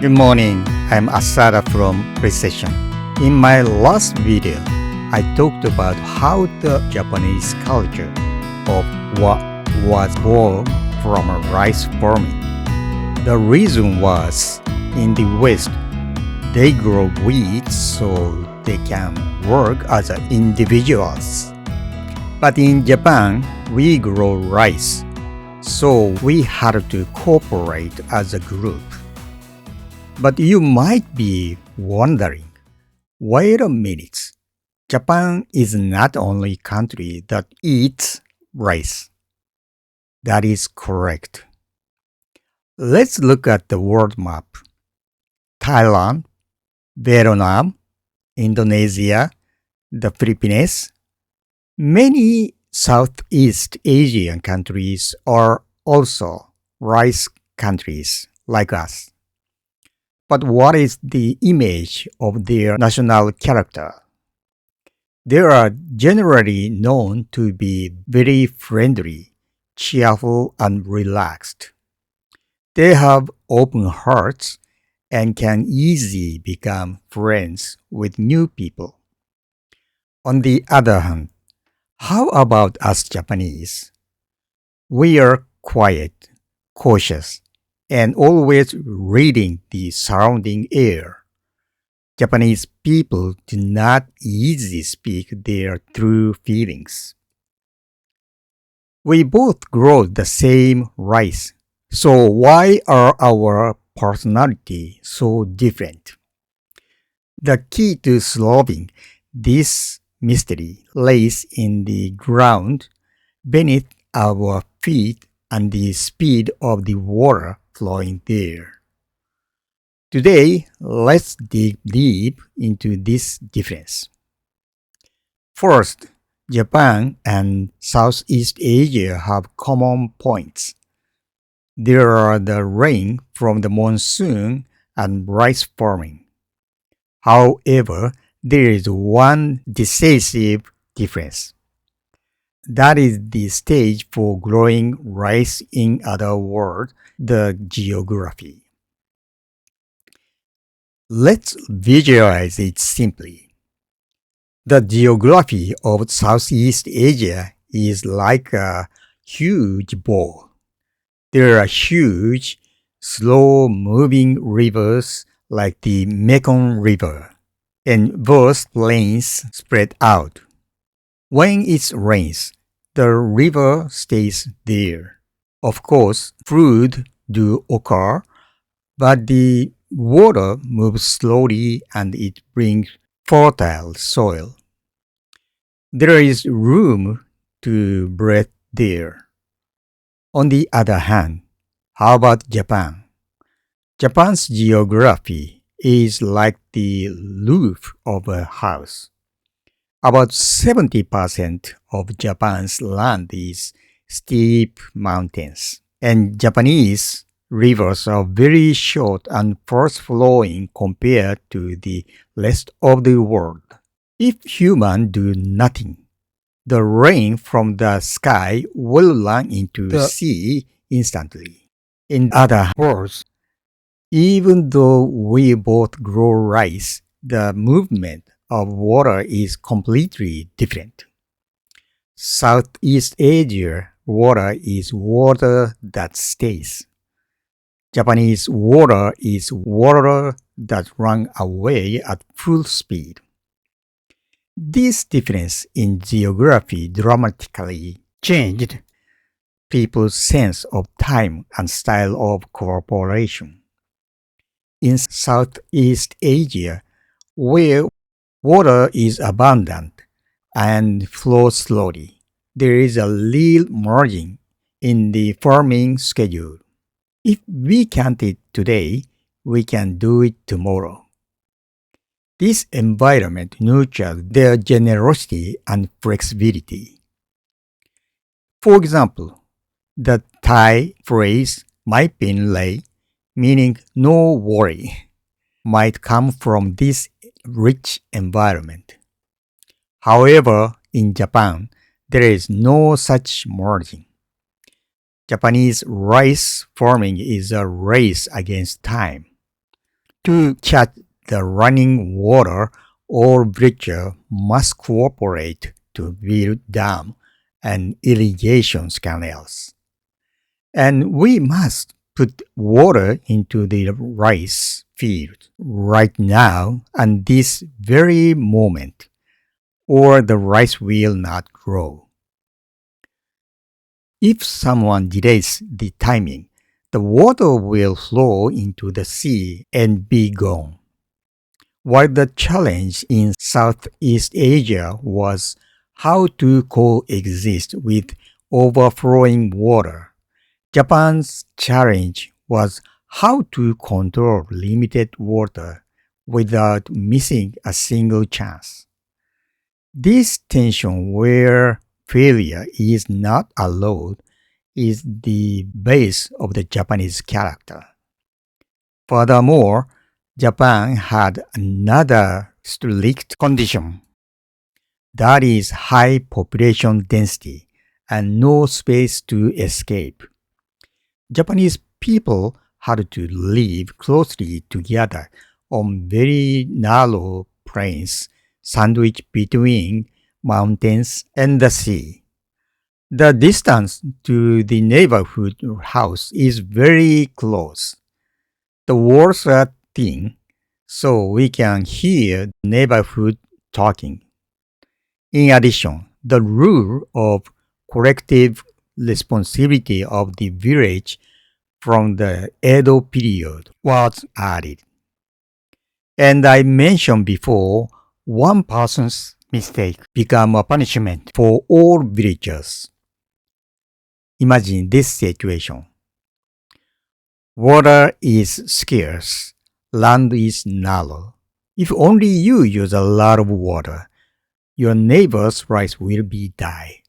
Good morning, I'm Asada from Precession. In my last video, I talked about how the Japanese culture of what was born from a rice farming. The reason was, in the West, they grow wheat so they can work as individuals. But in Japan, we grow rice, so we had to cooperate as a group. But you might be wondering, wait a minute, Japan is not only country that eats rice. That is correct. Let's look at the world map. Thailand, Vietnam, Indonesia, the Philippines. Many Southeast Asian countries are also rice countries like us. But what is the image of their national character? They are generally known to be very friendly, cheerful, and relaxed. They have open hearts and can easily become friends with new people. On the other hand, how about us Japanese? We are quiet, cautious, and always reading the surrounding air. Japanese people do not easily speak their true feelings. We both grow the same rice, so why are our personality so different? The key to solving this mystery lays in the ground beneath our feet and the speed of the water flowing there. Today, let's dig deep into this difference. First, Japan and Southeast Asia have common points. There are the rain from the monsoon and rice farming. However, there is one decisive difference. That is the stage for growing rice, in other words, the geography. Let's visualize it simply. The geography of Southeast Asia is like a huge ball. There are huge, slow-moving rivers like the Mekong River, and vast plains spread out. When it rains, the river stays there. Of course, floods do occur, but the water moves slowly and it brings fertile soil. There is room to breathe there. On the other hand, how about Japan? Japan's geography is like the roof of a house. About 70% of Japan's land is steep mountains, and Japanese rivers are very short and fast-flowing compared to the rest of the world. If humans do nothing, the rain from the sky will run into the sea instantly. In other words, even though we both grow rice, the movement of water is completely different. Southeast Asia water is water that stays. Japanese water is water that runs away at full speed. This difference in geography dramatically changed people's sense of time and style of cooperation. In Southeast Asia, where water is abundant and flows slowly, there is a real margin in the farming schedule. If we can't it today, we can do it tomorrow. This environment nurtures their generosity and flexibility. For example, the Thai phrase "mai pin lei," meaning no worry, might come from this rich environment. However, in Japan, there is no such margin. Japanese rice farming is a race against time. To catch the running water, all villagers must cooperate to build dams and irrigation canals. And we must put water into the rice field right now and this very moment, or the rice will not grow. If someone delays the timing, the water will flow into the sea and be gone. While the challenge in Southeast Asia was how to coexist with overflowing water, Japan's challenge was how to control limited water without missing a single chance. This tension where failure is not allowed is the base of the Japanese character. Furthermore, Japan had another strict condition. That is high population density and no space to escape. Japanese people had to live closely together on very narrow plains sandwiched between mountains and the sea. The distance to the neighborhood house is very close. The walls are thin, so we can hear the neighborhood talking. In addition, the rule of collective responsibility of the village from the Edo period was added. And I mentioned before, one person's mistake became a punishment for all villagers. Imagine this situation. Water is scarce, land is narrow. If only you use a lot of water, your neighbor's rice will be die.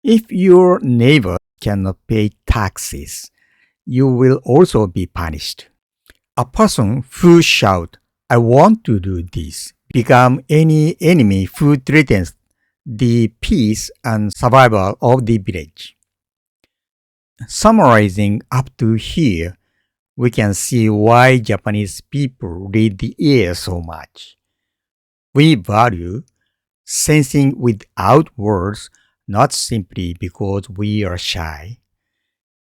If your neighbor cannot pay taxes, you will also be punished. A person who shouts, "I want to do this," become any enemy who threatens the peace and survival of the village. Summarizing up to here, we can see why Japanese people read the air so much. We value sensing without words, not simply because we are shy.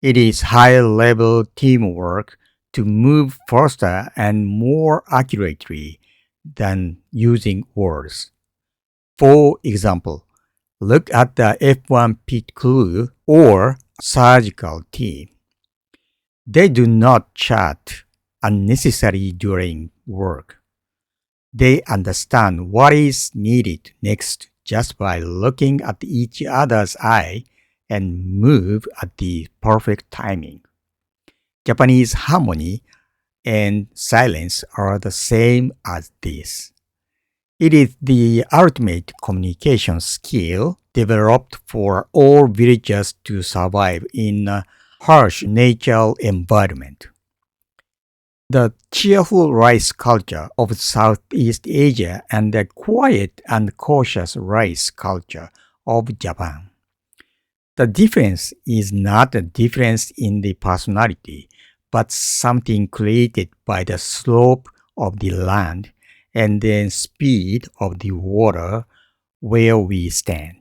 It is high-level teamwork to move faster and more accurately than using words. For example, look at the F1 pit crew or surgical team. They do not chat unnecessarily during work. They understand what is needed next just by looking at each other's eye and move at the perfect timing. Japanese harmony and silence are the same as this. It is the ultimate communication skill developed for all villagers to survive in a harsh natural environment. The cheerful rice culture of Southeast Asia and the quiet and cautious rice culture of Japan. The difference is not a difference in the personality, but something created by the slope of the land and the speed of the water where we stand.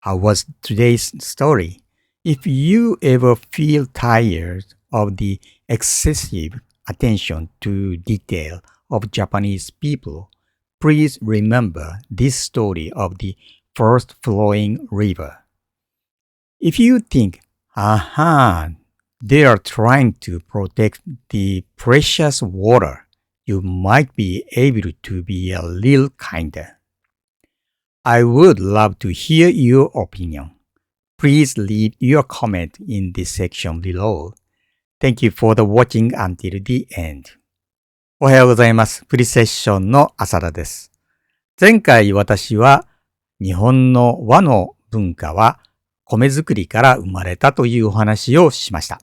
How was today's story? If you ever feel tired of the excessive attention to detail of Japanese people, please remember this story of the first flowing river. If you think, they are trying to protect the precious water, you might be able to be a little kinder. I would love to hear your opinion. Please leave your comment in this section below. Thank you for the watching until the end. おはようございます。プリセッションの浅田です。前回私は日本の和の文化は米作りから生まれたというお話をしました。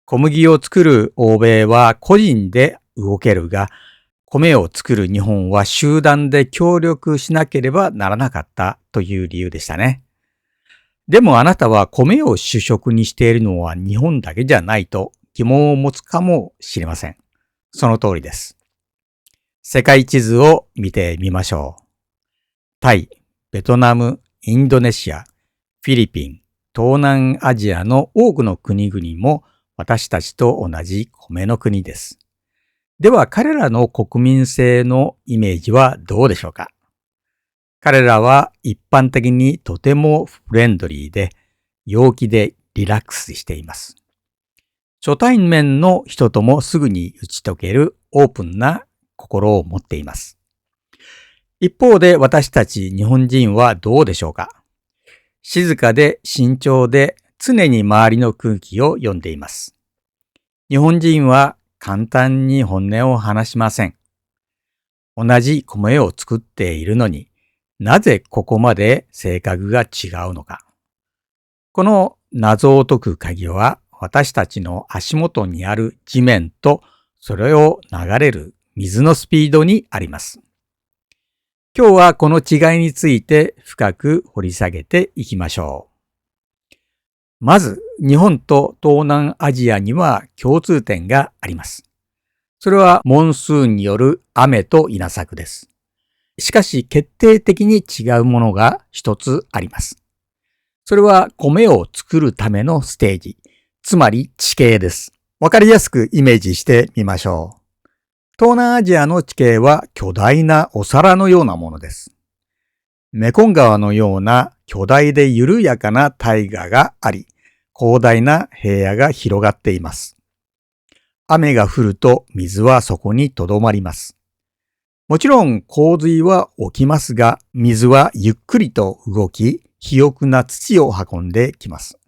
小麦を作る欧米は個人で動けるが、米を作る日本は集団で協力しなければならなかったという理由でしたね。でもあなたは米を主食にしているのは日本だけじゃないと疑問を持つかもしれません。その通りです。世界地図を見てみましょう。タイ、ベトナム、インドネシア、フィリピン、東南アジアの多くの国々も私たちと同じ米の国です。では彼らの国民性のイメージはどうでしょうか？彼らは一般的にとてもフレンドリーで陽気でリラックスしています。初対面の人ともすぐに打ち解けるオープンな心を持っています。一方で私たち日本人はどうでしょうか？静かで慎重で常に周りの空気を読んでいます。日本人は簡単に本音を話しません。同じ米を作っているのになぜここまで性格が違うのか。この謎を解く鍵は私たちの足元にある地面とそれを流れる水のスピードにあります。今日はこの違いについて深く掘り下げていきましょう。まず、日本と東南アジアには共通点があります。それはモンスーンによる雨と稲作です。しかし決定的に違うものが一つあります。それは米を作るためのステージ、つまり地形です。わかりやすくイメージしてみましょう。東南アジアの地形は巨大なお皿のようなものです。メコン川のような巨大で緩やかな大河があり、広大な平野が広がっています。雨が降ると水はそこにとどまります。もちろん洪水は起きますが、水はゆっくりと動き、肥沃な土を運んできます。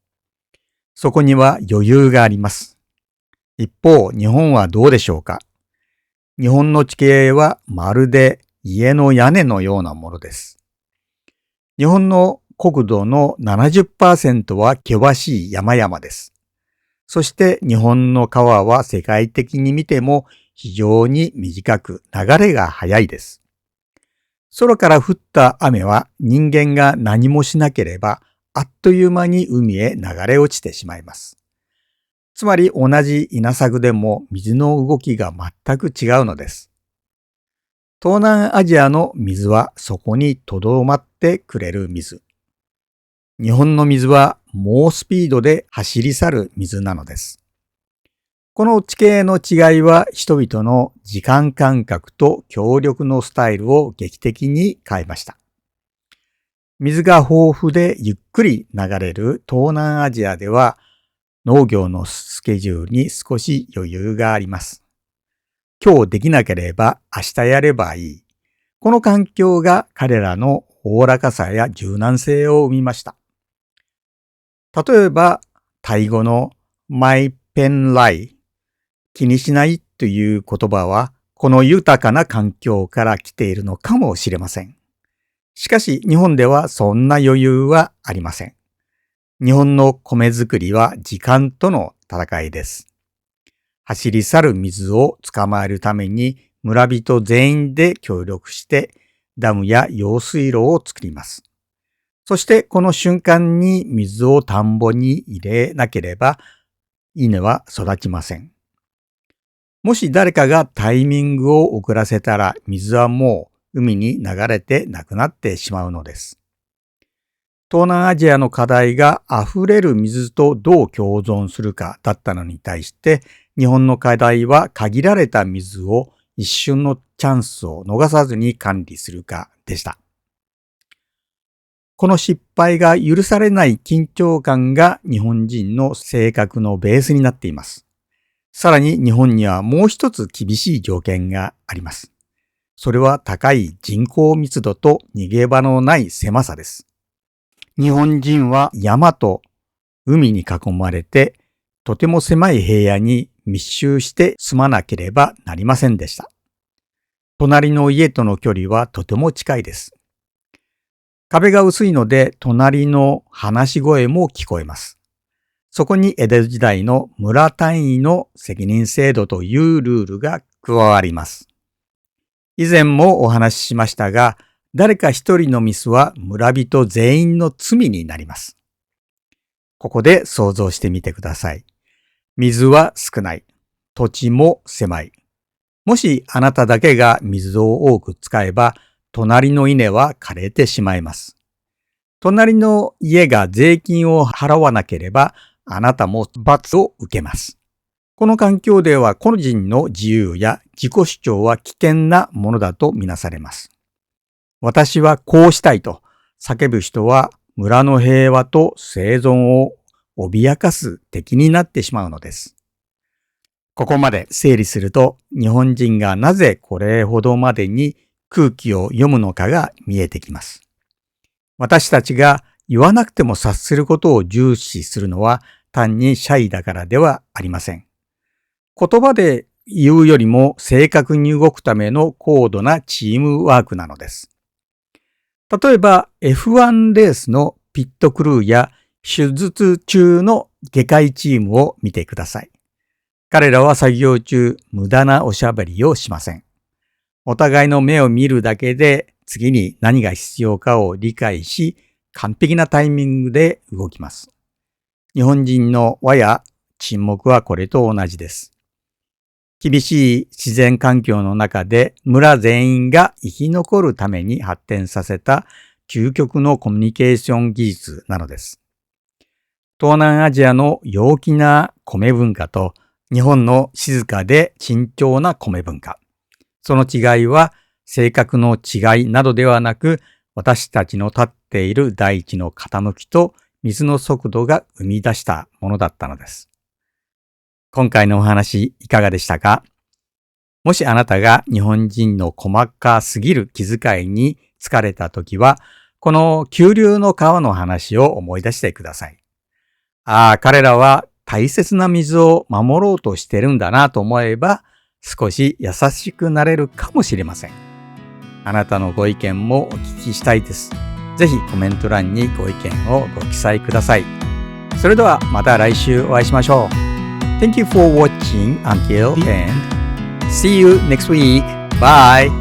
そこには余裕があります。一方、日本はどうでしょうか？日本の地形はまるで家の屋根のようなものです。日本の国土の 70% は険しい山々です。そして日本の川は世界的に見ても非常に短く流れが速いです。空から降った雨は人間が何もしなければあっという間に海へ流れ落ちてしまいます。つまり同じ稲作でも水の動きが全く違うのです。東南アジアの水はそこにとどまってくれる水。日本の水は猛スピードで走り去る水なのです。この地形の違いは人々の時間感覚と協力のスタイルを劇的に変えました。水が豊富でゆっくり流れる東南アジアでは農業のスケジュールに少し余裕があります。今日できなければ明日やればいい。この環境が彼らのおおらかさや柔軟性を生みました。例えば、タイ語のマイペンライ、気にしないという言葉は、この豊かな環境から来ているのかもしれません。しかし、日本ではそんな余裕はありません。日本の米作りは時間との戦いです。走り去る水を捕まえるために村人全員で協力してダムや用水路を作ります。そしてこの瞬間に水を田んぼに入れなければ稲は育ちません。もし誰かがタイミングを遅らせたら水はもう海に流れてなくなってしまうのです。東南アジアの課題が溢れる水とどう共存するかだったのに対して、日本の課題は限られた水を一瞬のチャンスを逃さずに管理するかでした。この失敗が許されない緊張感が日本人の性格のベースになっています。さらに日本にはもう一つ厳しい条件があります。それは高い人口密度と逃げ場のない狭さです。日本人は山と海に囲まれてとても狭い平野に密集して住まなければなりませんでした。隣の家との距離はとても近いです。壁が薄いので隣の話し声も聞こえます。そこに江戸時代の村単位の責任制度というルールが加わります。以前もお話ししましたが、誰か一人のミスは村人全員の罪になります。ここで想像してみてください。水は少ない。土地も狭い。もしあなただけが水を多く使えば、隣の稲は枯れてしまいます。隣の家が税金を払わなければ、あなたも罰を受けます。この環境では個人の自由や自己主張は危険なものだとみなされます。私はこうしたいと叫ぶ人は村の平和と生存を脅かす敵になってしまうのです。ここまで整理すると、日本人がなぜこれほどまでに空気を読むのかが見えてきます。私たちが言わなくても察することを重視するのは単にシャイだからではありません。言葉で言うよりも正確に動くための高度なチームワークなのです。例えば F1 レースのピットクルーや手術中の外科医チームを見てください。彼らは作業中無駄なおしゃべりをしません。お互いの目を見るだけで次に何が必要かを理解し、完璧なタイミングで動きます。日本人の和や沈黙はこれと同じです。厳しい自然環境の中で村全員が生き残るために発展させた究極のコミュニケーション技術なのです。東南アジアの陽気な米文化と日本の静かで慎重な米文化。その違いは性格の違いなどではなく、私たちの立っている大地の傾きと水の速度が生み出したものだったのです。今回のお話いかがでしたか？もしあなたが日本人の細かすぎる気遣いに疲れたときは、この急流の川の話を思い出してください。ああ、彼らは大切な水を守ろうとしてるんだなと思えば、少し優しくなれるかもしれません。あなたのご意見もお聞きしたいです。ぜひコメント欄にご意見をご記載ください。それではまた来週お会いしましょう。Thank you for watching until the end. See you next week. Bye.